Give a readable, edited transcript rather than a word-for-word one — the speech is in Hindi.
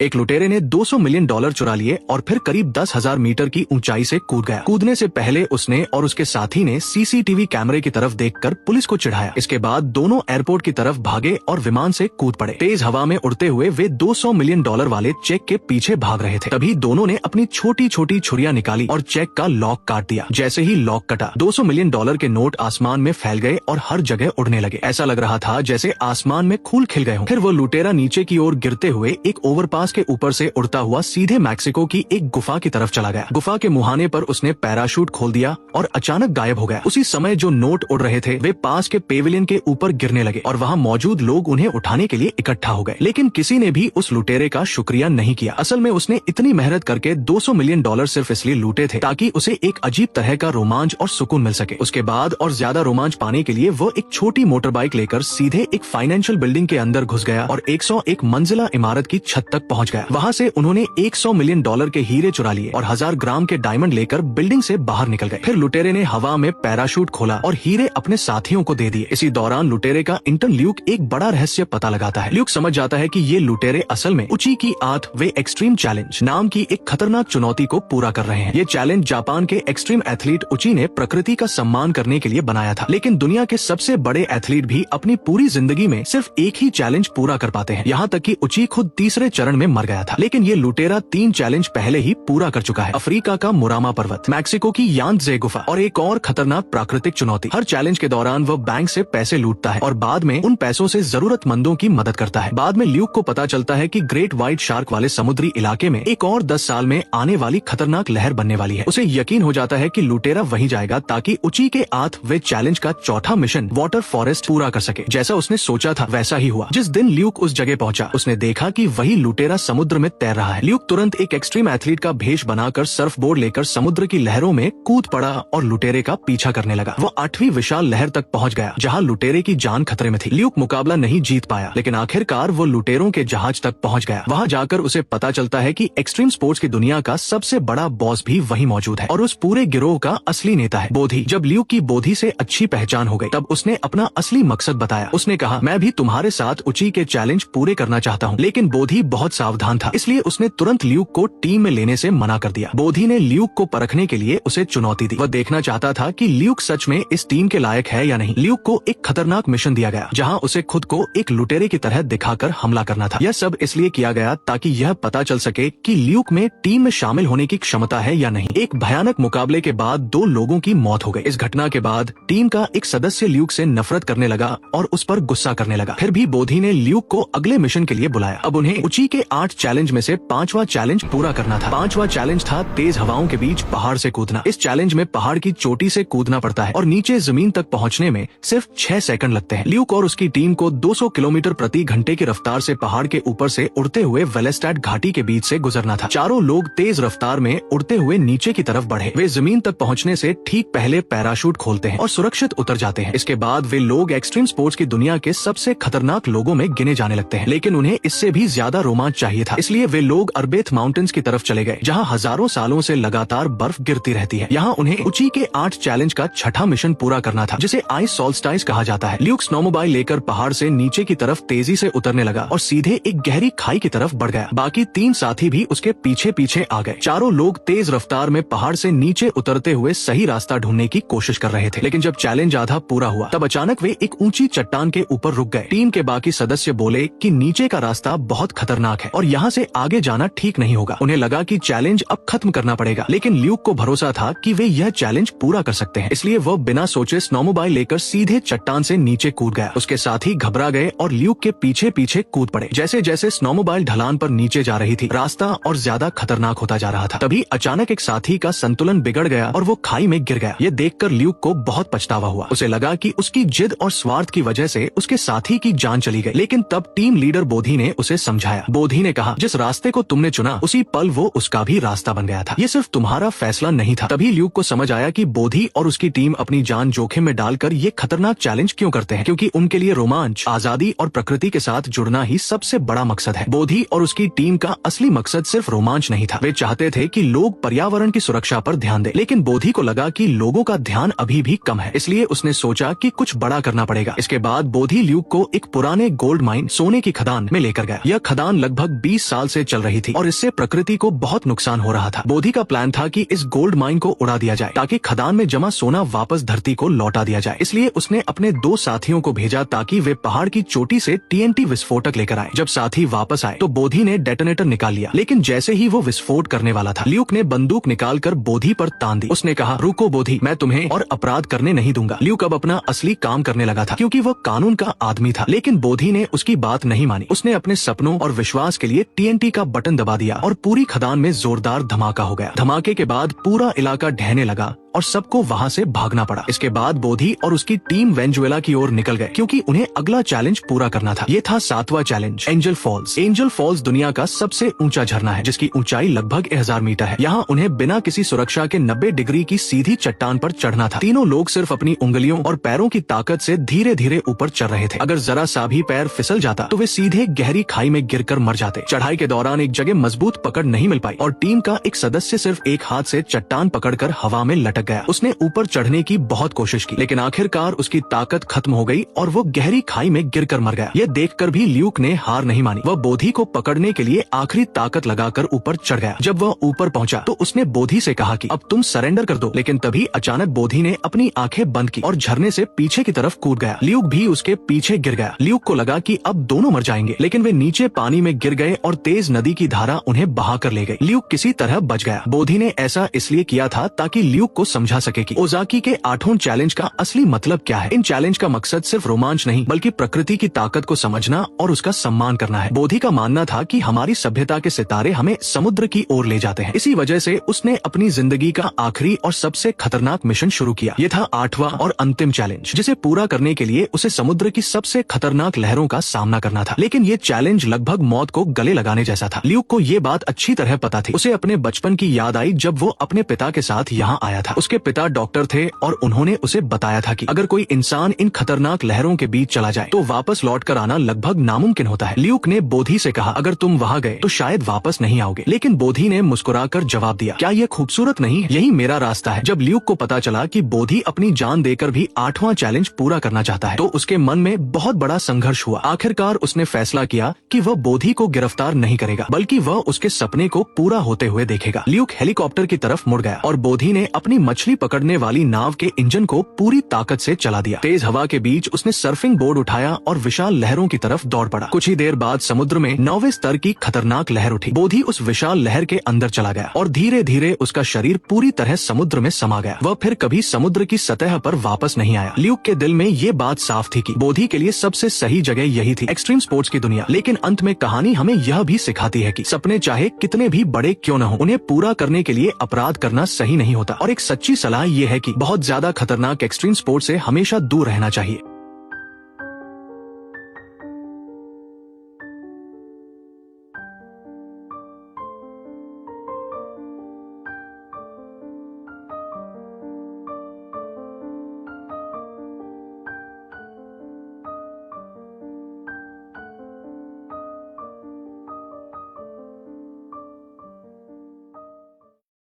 एक लुटेरे ने 200 मिलियन डॉलर चुरा लिए और फिर करीब 10,000 मीटर की ऊंचाई से कूद गया। कूदने से पहले उसने और उसके साथी ने सीसीटीवी कैमरे की तरफ देखकर पुलिस को चिढ़ाया। इसके बाद दोनों एयरपोर्ट की तरफ भागे और विमान से कूद पड़े। तेज हवा में उड़ते हुए वे 200 मिलियन डॉलर वाले चेक के पीछे भाग रहे थे। तभी दोनों ने अपनी छोटी छोटी छुरियां निकाली और चेक का लॉक काट दिया। जैसे ही लॉक कटा, 200 मिलियन डॉलर के नोट आसमान में फैल गए और हर जगह उड़ने लगे। ऐसा लग रहा था जैसे आसमान में फूल खिल गए हों। फिर वो लुटेरा नीचे की ओर गिरते हुए एक ओवरपास के ऊपर से उड़ता हुआ सीधे मैक्सिको की एक गुफा की तरफ चला गया। गुफा के मुहाने पर उसने पैराशूट खोल दिया और अचानक गायब हो गया। उसी समय जो नोट उड़ रहे थे वे पास के पेविलियन के ऊपर गिरने लगे और वहाँ मौजूद लोग उन्हें उठाने के लिए इकट्ठा हो गए। लेकिन किसी ने भी उस लुटेरे का शुक्रिया नहीं किया। असल में उसने इतनी मेहनत करके 200 मिलियन डॉलर सिर्फ इसलिए लूटे थे ताकि उसे एक अजीब तरह का रोमांच और सुकून मिल सके। उसके बाद और ज्यादा रोमांच पाने के लिए वो एक छोटी मोटर बाइक लेकर सीधे एक फाइनेंशियल बिल्डिंग के अंदर घुस गया और 101 मंजिला इमारत की छत तक पहुंच गया। वहां से उन्होंने 100 मिलियन डॉलर के हीरे चुरा लिए और 1000 ग्राम के डायमंड लेकर बिल्डिंग से बाहर निकल गए। फिर लुटेरे ने हवा में पैराशूट खोला और हीरे अपने साथियों को दे दिए। इसी दौरान लुटेरे का इंटर्न ल्यूक एक बड़ा रहस्य पता लगाता है। ल्यूक समझ जाता है कि ये लुटेरे असल में उची की आठ वे एक्सट्रीम चैलेंज नाम की एक खतरनाक चुनौती को पूरा कर रहे हैं। ये चैलेंज जापान के एक्सट्रीम एथलीट उची ने प्रकृति का सम्मान करने के लिए बनाया था। लेकिन दुनिया के सबसे बड़े एथलीट भी अपनी पूरी जिंदगी में सिर्फ एक ही चैलेंज पूरा कर पाते हैं। यहाँ तक कि उची खुद तीसरे चरण में मर गया था। लेकिन ये लुटेरा 3 चैलेंज पहले ही पूरा कर चुका है। अफ्रीका का मुरामा पर्वत, मैक्सिको की यांत्जे गुफा और एक और खतरनाक प्राकृतिक चुनौती। हर चैलेंज के दौरान वह बैंक से पैसे लूटता है और बाद में उन पैसों से जरूरतमंदों की मदद करता है। बाद में ल्यूक को पता चलता है कि ग्रेट व्हाइट शार्क वाले समुद्री इलाके में एक और 10 साल में आने वाली खतरनाक लहर बनने वाली है। उसे यकीन हो जाता है कि लुटेरा वहीं जाएगा ताकि उची के आठ वे चैलेंज का चौथा मिशन वाटर फॉरेस्ट पूरा कर सके। जैसा उसने सोचा था वैसा ही हुआ। जिस दिन ल्यूक उस जगह पहुंचा उसने देखा कि वही लुटेरा समुद्र में तैर रहा है। ल्यूक तुरंत एक एक्सट्रीम एथलीट का भेष बनाकर सर्फ बोर्ड लेकर समुद्र की लहरों में कूद पड़ा और लुटेरे का पीछा करने लगा। वो 8वीं विशाल लहर तक पहुंच गया जहां लुटेरे की जान खतरे में थी। ल्यूक मुकाबला नहीं जीत पाया लेकिन आखिरकार वो लुटेरों के जहाज तक पहुंच गया। वहां जाकर उसे पता चलता है कि एक्सट्रीम स्पोर्ट्स की दुनिया का सबसे बड़ा बॉस भी वहीं मौजूद है और उस पूरे गिरोह का असली नेता है बोधी। जब ल्यूक की बोधी से अच्छी पहचान हो गई तब उसने अपना असली मकसद बताया। उसने कहा, मैं भी तुम्हारे साथ उची के चैलेंज पूरे करना चाहता हूँ। लेकिन बोधी बहुत सावधान था, इसलिए उसने तुरंत ल्यूक को टीम में लेने से मना कर दिया। बोधी ने ल्यूक को परखने के लिए उसे चुनौती दी। वह देखना चाहता था कि ल्यूक सच में इस टीम के लायक है या नहीं। ल्यूक को एक खतरनाक मिशन दिया गया जहां उसे खुद को एक लुटेरे की तरह दिखाकर हमला करना था। यह सब इसलिए किया गया ताकि यह पता चल सके कि ल्यूक में टीम में शामिल होने की क्षमता है या नहीं। एक भयानक मुकाबले के बाद 2 लोगों की मौत हो गई। इस घटना के बाद टीम का एक सदस्य ल्यूक से नफरत करने लगा और उस पर गुस्सा करने लगा। फिर भी बोधी ने ल्यूक को अगले मिशन के लिए बुलाया। अब उन्हें उची के 8 चैलेंज में से 5वां चैलेंज पूरा करना था। 5वां चैलेंज था तेज हवाओं के बीच पहाड़ से कूदना। इस चैलेंज में पहाड़ की चोटी से कूदना पड़ता है और नीचे जमीन तक पहुंचने में सिर्फ 6 सेकंड लगते हैं। ल्यूक और उसकी टीम को 200 किलोमीटर प्रति घंटे की रफ्तार से पहाड़ के ऊपर से उड़ते हुए वेलेस्टैट घाटी के बीच से गुजरना था। चारों लोग तेज रफ्तार में उड़ते हुए नीचे की तरफ बढ़े। वे जमीन तक पहुंचने से ठीक पहले पैराशूट खोलते हैं और सुरक्षित उतर जाते हैं। इसके बाद वे लोग एक्सट्रीम स्पोर्ट्स की दुनिया के सबसे खतरनाक लोगों में गिने जाने लगते हैं। लेकिन उन्हें इससे भी ज्यादा रोमांच चाहिए था, इसलिए वे लोग अरबेथ माउंटेन्स की तरफ चले गए जहां हजारों सालों से लगातार बर्फ गिरती रहती है। यहाँ उन्हें उची के 8 चैलेंज का छठा मिशन पूरा करना था जिसे आइस सोल्स्टाइस कहा जाता है। ल्यूक स्नोमोबाइल लेकर पहाड़ से नीचे की तरफ तेजी से उतरने लगा और सीधे एक गहरी खाई की तरफ बढ़ गया। बाकी 3 साथी भी उसके पीछे पीछे आ गए। चारों लोग तेज रफ्तार में पहाड़ से नीचे उतरते हुए सही रास्ता ढूंढने की कोशिश कर रहे थे। लेकिन जब चैलेंज आधा पूरा हुआ तब अचानक वे एक ऊंची चट्टान के ऊपर रुक गए। टीम के बाकी सदस्य बोले कि नीचे का रास्ता बहुत खतरनाक है और यहाँ से आगे जाना ठीक नहीं होगा। उन्हें लगा कि चैलेंज अब खत्म करना पड़ेगा, लेकिन ल्यूक को भरोसा था कि वे यह चैलेंज पूरा कर सकते हैं। इसलिए वह बिना सोचे स्नोमोबाइल लेकर सीधे चट्टान से नीचे कूद गया। उसके साथी घबरा गए और ल्यूक के पीछे पीछे कूद पड़े। जैसे जैसे स्नोमोबाइल ढलान पर नीचे जा रही थी रास्ता और ज्यादा खतरनाक होता जा रहा था। तभी अचानक एक साथी का संतुलन बिगड़ गया और वो खाई में गिर गया। ये देखकर ल्यूक को बहुत पछतावा हुआ। उसे लगा कि उसकी जिद और स्वार्थ की वजह से उसके साथी की जान चली गई। लेकिन तब टीम लीडर बोधी ने उसे समझाया। बोधी ने कहा, जिस रास्ते को तुमने चुना उसी पल वो उसका भी रास्ता बन गया था। ये सिर्फ तुम्हारा फैसला नहीं था। तभी ल्यूक को समझ आया कि बोधी और उसकी टीम अपनी जान जोखिम में डालकर ये खतरनाक चैलेंज क्यों करते हैं, क्योंकि उनके लिए रोमांच, आजादी और प्रकृति के साथ जुड़ना ही सबसे बड़ा मकसद है। बोधी और उसकी टीम का असली मकसद सिर्फ रोमांच नहीं था। वे चाहते थे कि लोग पर्यावरण की सुरक्षा पर ध्यान दें। लेकिन बोधी को लगा कि लोगों का ध्यान अभी भी कम है, इसलिए उसने सोचा कि कुछ बड़ा करना पड़ेगा। इसके बाद बोधी ल्यूक को एक पुराने गोल्ड माइन, सोने की खदान में लेकर गया। यह खदान लगभग लगभग 20 साल से चल रही थी और इससे प्रकृति को बहुत नुकसान हो रहा था। बोधी का प्लान था कि इस गोल्ड माइन को उड़ा दिया जाए ताकि खदान में जमा सोना वापस धरती को लौटा दिया जाए। इसलिए उसने अपने 2 साथियों को भेजा ताकि वे पहाड़ की चोटी से TNT विस्फोटक लेकर आए। जब साथी वापस आए तो बोधी ने डेटोनेटर निकाल लिया, लेकिन जैसे ही वो विस्फोट करने वाला था, ल्यूक ने बंदूक निकालकर बोधी पर तान दी। उसने कहा, रुको बोधी, मैं तुम्हें और अपराध करने नहीं दूंगा। ल्यूक अब अपना असली काम करने लगा था क्योंकि वो कानून का आदमी था, लेकिन बोधी ने उसकी बात नहीं मानी। उसने अपने सपनों और विश्वास के लिए TNT का बटन दबा दिया और पूरी खदान में जोरदार धमाका हो गया। धमाके के बाद पूरा इलाका ढहने लगा और सबको वहाँ से भागना पड़ा। इसके बाद बोधी और उसकी टीम वेनेजुएला की ओर निकल गए क्योंकि उन्हें अगला चैलेंज पूरा करना था। ये था 7वां challenge, Angel Falls. Angel Falls दुनिया का सबसे ऊंचा झरना है जिसकी ऊंचाई लगभग 1000 मीटर है। यहाँ उन्हें बिना किसी सुरक्षा के 90 डिग्री की सीधी चट्टान पर चढ़ना था। तीनों लोग सिर्फ अपनी उंगलियों और पैरों की ताकत से धीरे धीरे ऊपर चढ़ रहे थे। अगर जरा सा भी पैर फिसल जाता तो वे सीधे गहरी खाई में गिरकर मर जाते। चढ़ाई के दौरान एक जगह मजबूत पकड़ नहीं मिल पाई और टीम का एक सदस्य सिर्फ एक हाथ से चट्टान पकड़कर हवा में लटक गया। उसने ऊपर चढ़ने की बहुत कोशिश की, लेकिन आखिरकार उसकी ताकत खत्म हो गई और वो गहरी खाई में गिरकर मर गया। ये देखकर भी ल्यूक ने हार नहीं मानी। वह बोधी को पकड़ने के लिए आखिरी ताकत लगाकर ऊपर चढ़ गया। जब वह ऊपर पहुंचा तो उसने बोधी से कहा कि अब तुम सरेंडर कर दो, लेकिन तभी अचानक बोधी ने अपनी आंखें बंद की और झरने से पीछे की तरफ कूद गया। ल्यूक भी उसके पीछे गिर गया। ल्यूक को लगा कि अब दोनों मर जाएंगे, लेकिन वे नीचे पानी में गिर गए और तेज नदी की धारा उन्हें बहा कर ले गई। ल्यूक किसी तरह बच गया। बोधी ने ऐसा इसलिए किया था ताकि ल्यूक को समझा सके कि ओजाकी के 8वें चैलेंज का असली मतलब क्या है। इन चैलेंज का मकसद सिर्फ रोमांच नहीं बल्कि प्रकृति की ताकत को समझना और उसका सम्मान करना है। बोधी का मानना था कि हमारी सभ्यता के सितारे हमें समुद्र की ओर ले जाते हैं। इसी वजह से उसने अपनी जिंदगी का आखिरी और सबसे खतरनाक मिशन शुरू किया। ये था 8वां और अंतिम चैलेंज, जिसे पूरा करने के लिए उसे समुद्र की सबसे खतरनाक लहरों का सामना करना था। लेकिन ये चैलेंज लगभग मौत को गले लगाने जैसा था। ल्यूक को ये बात अच्छी तरह पता थी। उसे अपने बचपन की याद आई जब वो अपने पिता के साथ यहाँ आया था। उसके पिता डॉक्टर थे और उन्होंने उसे बताया था कि अगर कोई इंसान इन खतरनाक लहरों के बीच चला जाए तो वापस लौट कर आना लगभग नामुमकिन होता है। ल्यूक ने बोधी से कहा, अगर तुम वहाँ गए तो शायद वापस नहीं आओगे, लेकिन बोधी ने मुस्कुराकर जवाब दिया, क्या ये खूबसूरत नहीं है? यही मेरा रास्ता है। जब ल्यूक को पता चला कि बोधी अपनी जान देकर भी 8वां चैलेंज पूरा करना चाहता है तो उसके मन में बहुत बड़ा संघर्ष हुआ। आखिरकार उसने फैसला किया कि वह बोधी को गिरफ्तार नहीं करेगा बल्कि वह उसके सपने को पूरा होते हुए देखेगा। ल्यूक हेलीकॉप्टर की तरफ मुड़ गया और बोधी ने अपनी मछली पकड़ने वाली नाव के इंजन को पूरी ताकत से चला दिया। तेज हवा के बीच उसने सर्फिंग बोर्ड उठाया और विशाल लहरों की तरफ दौड़ पड़ा। कुछ ही देर बाद समुद्र में 9वें स्तर की खतरनाक लहर उठी। बोधी उस विशाल लहर के अंदर चला गया और धीरे धीरे उसका शरीर पूरी तरह समुद्र में समा गया। वह फिर कभी समुद्र की सतह पर वापस नहीं आया। ल्यूक के दिल में ये बात साफ थी कि बोधी के लिए सबसे सही जगह यही थी, एक्सट्रीम स्पोर्ट्स की दुनिया। लेकिन अंत में कहानी हमें यह भी सिखाती है कि सपने चाहे कितने भी बड़े क्यों न हो, उन्हें पूरा करने के लिए अपराध करना सही नहीं होता। और एक सच्ची सलाह ये है कि बहुत ज्यादा खतरनाक एक्सट्रीम स्पोर्ट्स से हमेशा दूर रहना चाहिए।